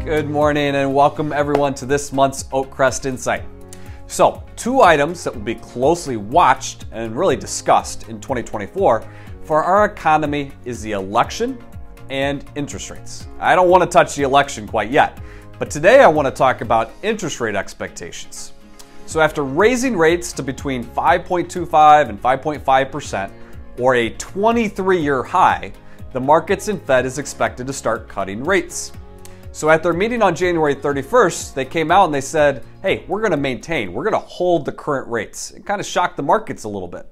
Good morning and welcome everyone to this month's OakCrest Insight. So, two items that will be closely watched and really discussed in 2024 for our economy is the election and interest rates. I don't want to touch the election quite yet, but today I want to talk about interest rate expectations. So after raising rates to between 5.25 and 5.5%, or a 23-year high, the markets and Fed is expected to start cutting rates. So at their meeting on January 31st, they came out and they said, hey, we're going to hold the current rates. It kind of shocked the markets a little bit.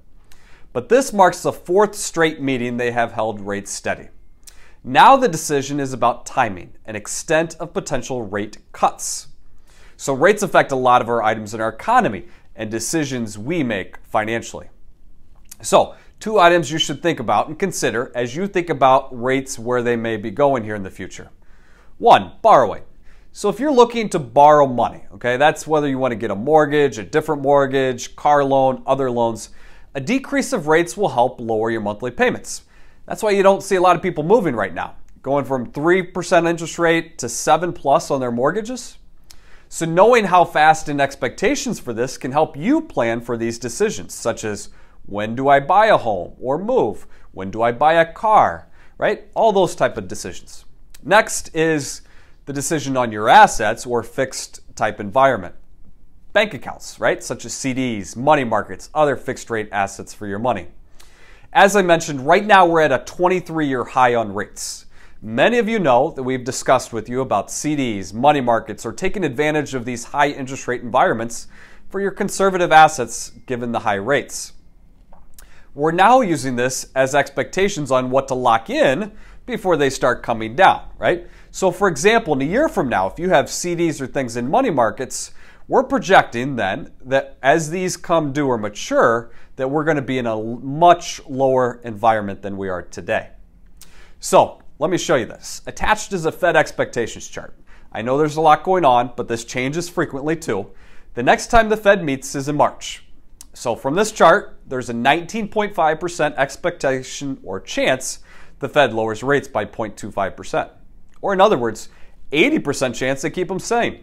But this marks the fourth straight meeting they have held rates steady. Now the decision is about timing and extent of potential rate cuts. So rates affect a lot of our items in our economy and decisions we make financially. So two items you should think about and consider as you think about rates where they may be going here in the future. One, borrowing. So if you're looking to borrow money, okay, that's whether you want to get a mortgage, a different mortgage, car loan, other loans, a decrease of rates will help lower your monthly payments. That's why you don't see a lot of people moving right now, going from 3% interest rate to 7+ on their mortgages. So knowing how fast and expectations for this can help you plan for these decisions, such as when do I buy a home or move? When do I buy a car, right? All those type of decisions. Next is the decision on your assets or fixed type environment. Bank accounts, right? Such as CDs, money markets, other fixed rate assets for your money. As I mentioned, right now we're at a 23-year high on rates. Many of you know that we've discussed with you about CDs, money markets, or taking advantage of these high interest rate environments for your conservative assets given the high rates. We're now using this as expectations on what to lock in before they start coming down, right? So for example, in a year from now, if you have CDs or things in money markets, we're projecting then that as these come due or mature, that we're going to be in a much lower environment than we are today. So let me show you this. Attached is a Fed expectations chart. I know there's a lot going on, but this changes frequently too. The next time the Fed meets is in March. So from this chart, there's a 19.5% expectation or chance the Fed lowers rates by 0.25%. Or in other words, 80% chance they keep them same.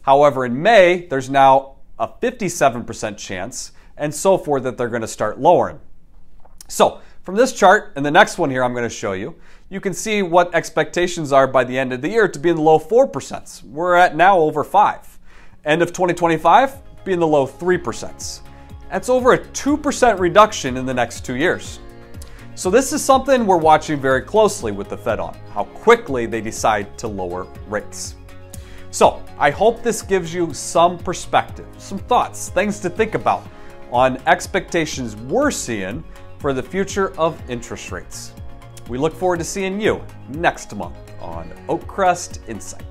However, in May, there's now a 57% chance and so forth that they're going to start lowering. So from this chart and the next one here I'm going to show you, you can see what expectations are by the end of the year to be in the low 4%. We're at now over 5. End of 2025, be in the low 3%. That's over a 2% reduction in the next 2 years. So this is something we're watching very closely with the Fed on, how quickly they decide to lower rates. So I hope this gives you some perspective, some thoughts, things to think about on expectations we're seeing for the future of interest rates. We look forward to seeing you next month on OakCrest Insight.